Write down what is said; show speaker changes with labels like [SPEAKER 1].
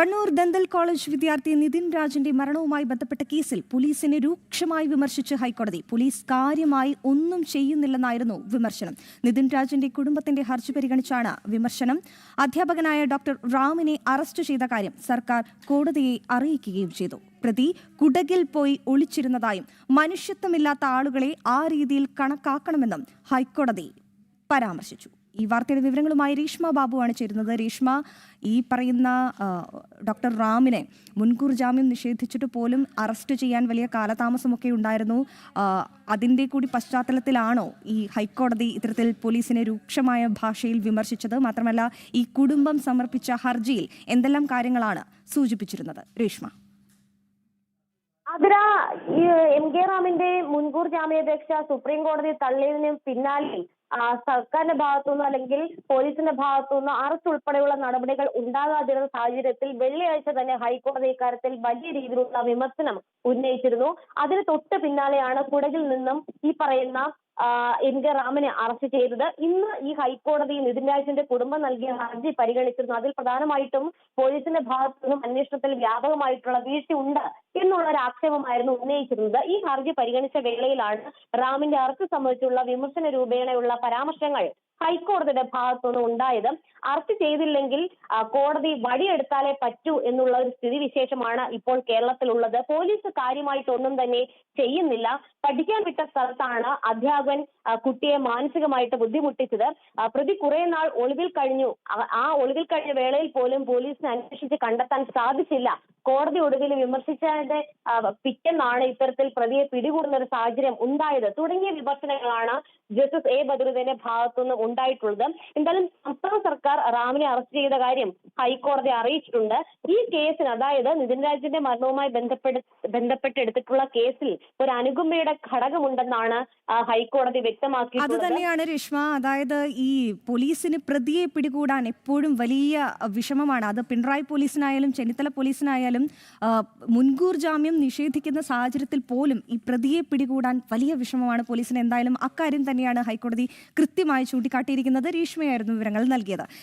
[SPEAKER 1] Kannur dental college വിദ്യാർത്ഥി നിതിൻ രാജിന്റെ മരണവുമായി ബന്ധപ്പെട്ട കേസിൽ പോലീസിനെ രൂക്ഷമായി വിമർശിച്ച് ഹൈക്കോടതി. പോലീസ് കാര്യമായി ഒന്നും ചെയ്യുന്നില്ലെന്നായിരുന്നു വിമർശനം. നിതിൻ രാജിന്റെ കുടുംബത്തിന്റെ ഹർജി പരിഗണിച്ചാണ് വിമർശനം. അധ്യാപകനായ ഡോക്ടർ റാമിനെ അറസ്റ്റ് ചെയ്ത കാര്യം സർക്കാർ കോടതിയെ അറിയിക്കുകയും ചെയ്തു. പ്രതി കുടകിൽ പോയി ഒളിച്ചിരുന്നതായും മനുഷ്യത്വമില്ലാത്ത ആളുകളെ ആ രീതിയിൽ കണക്കാക്കണമെന്നും ഹൈക്കോടതി പരാമർശിച്ചു. ഈ വാർത്തയുടെ വിവരങ്ങളുമായി രേഷ്മ ബാബുവാണ് ചേരുന്നത്. രേഷ്മ, ഈ പറയുന്ന ഡോക്ടർ റാമിനെ മുൻകൂർ ജാമ്യം നിഷേധിച്ചിട്ട് പോലും അറസ്റ്റ് ചെയ്യാൻ വലിയ കാലതാമസമൊക്കെ ഉണ്ടായിരുന്നു. അതിൻ്റെ കൂടി പശ്ചാത്തലത്തിലാണോ ഈ ഹൈക്കോടതി ഇത്തരത്തിൽ പോലീസിനെ രൂക്ഷമായ ഭാഷയിൽ വിമർശിച്ചത്? മാത്രമല്ല, ഈ കുടുംബം സമർപ്പിച്ച ഹർജിയിൽ എന്തെല്ലാം കാര്യങ്ങളാണ് സൂചിപ്പിച്ചിരുന്നത്? രേഷ്മ.
[SPEAKER 2] അതിര എം കെ റാമിന്റെ മുൻകൂർ ജാമ്യാപേക്ഷ സുപ്രീം കോടതി തള്ളിയതിന് പിന്നാലെ സർക്കാരിന്റെ ഭാഗത്തുനിന്ന് അല്ലെങ്കിൽ പോലീസിന്റെ ഭാഗത്തുനിന്ന് അറസ്റ്റ് ഉൾപ്പെടെയുള്ള നടപടികൾ ഉണ്ടാകാതിരുന്ന സാഹചര്യത്തിൽ വെള്ളിയാഴ്ച തന്നെ ഹൈക്കോടതി ഇക്കാര്യത്തിൽ വലിയ രീതിയിലുള്ള വിമർശനം ഉന്നയിച്ചിരുന്നു. അതിന് തൊട്ട് പിന്നാലെയാണ് കുടകിൽ നിന്നും ഈ പറയുന്ന എം കെ റാമിനെ അറസ്റ്റ് ചെയ്തത്. ഇന്ന് ഈ ഹൈക്കോടതി നിതിൻ രാജിന്റെ കുടുംബം നൽകിയ ഹർജി പരിഗണിച്ചിരുന്നു. അതിൽ പ്രധാനമായിട്ടും പോലീസിന്റെ ഭാഗത്തു നിന്നും അന്വേഷണത്തിൽ വ്യാപകമായിട്ടുള്ള വീഴ്ചയുണ്ട് എന്നുള്ള ഒരു ആക്ഷേപമായിരുന്നു ഉന്നയിച്ചിരുന്നത്. ഈ ഹർജി പരിഗണിച്ച വേളയിലാണ് റാമിന്റെ അറസ്റ്റ് സംബന്ധിച്ചുള്ള വിമർശന രൂപേണയുള്ള പരാമർശങ്ങൾ ഹൈക്കോടതിയുടെ ഭാഗത്തുനിന്ന് ഉണ്ടായത്. അറസ്റ്റ് ചെയ്തില്ലെങ്കിൽ കോടതി വടിയെടുത്താലേ പറ്റൂ എന്നുള്ള ഒരു സ്ഥിതിവിശേഷമാണ് ഇപ്പോൾ കേരളത്തിലുള്ളത്. പോലീസ് കാര്യമായിട്ടൊന്നും തന്നെ ചെയ്യുന്നില്ല. പഠിക്കാൻ വിട്ട സ്ഥലത്താണ് അധ്യാപകൻ കുട്ടിയെ മാനസികമായിട്ട് ബുദ്ധിമുട്ടിച്ചത്. പ്രതി കുറെ നാൾ ഒളിവിൽ കഴിഞ്ഞു. ആ ഒളിവിൽ കഴിഞ്ഞ വേളയിൽ പോലും പോലീസിന് അന്വേഷിച്ച് കണ്ടെത്താൻ സാധിച്ചില്ല. കോടതി ഒടുവിൽ വിമർശിച്ചതിന്റെ പിറ്റെന്നാണ് ഇത്തരത്തിൽ പ്രതിയെ പിടികൂടുന്ന ഒരു സാഹചര്യം ഉണ്ടായത്. തുടങ്ങിയ വിമർശനങ്ങളാണ് ജസ്റ്റിസ് എ ബദറുദ്ദീന്റെ ഭാഗത്തുനിന്ന് ഉണ്ടായിട്ടുള്ളത്. എന്തായാലും സംസ്ഥാന സർക്കാർ റാമിനെ അറസ്റ്റ് ചെയ്ത കാര്യം ഹൈക്കോടതി അറിയിച്ചിട്ടുണ്ട്. ഈ കേസിന്, അതായത് നിതിൻ രാജിന്റെ മരണവുമായി ബന്ധപ്പെട്ട് എടുത്തിട്ടുള്ള കേസിൽ ഒരു അനുകമ്പയുടെ ഘടകമുണ്ടെന്നാണ് ഹൈക്കോടതി വ്യക്തമാക്കിയിട്ടുള്ളത്.
[SPEAKER 1] അത് തന്നെയാണ് രേഷ്മ. അതായത് ഈ പോലീസിന് പ്രതിയെ പിടികൂടാൻ എപ്പോഴും വലിയ വിഷമമാണ്. അത് പിണറായി പോലീസിനായാലും ചെന്നിത്തല പോലീസിനായാലും മുൻകൂർ ജാമ്യം നിഷേധിക്കുന്ന സാഹചര്യത്തിൽ പോലും ഈ പ്രതിയെ പിടികൂടാൻ വലിയ വിഷമമാണ് പോലീസിന്. എന്തായാലും അക്കാര്യം തന്നെയാണ് ഹൈക്കോടതി കൃത്യമായി ചൂണ്ടിക്കാട്ടിയിരിക്കുന്നത്. രേഷ്മയായിരുന്നു വിവരങ്ങൾ നൽകിയത്.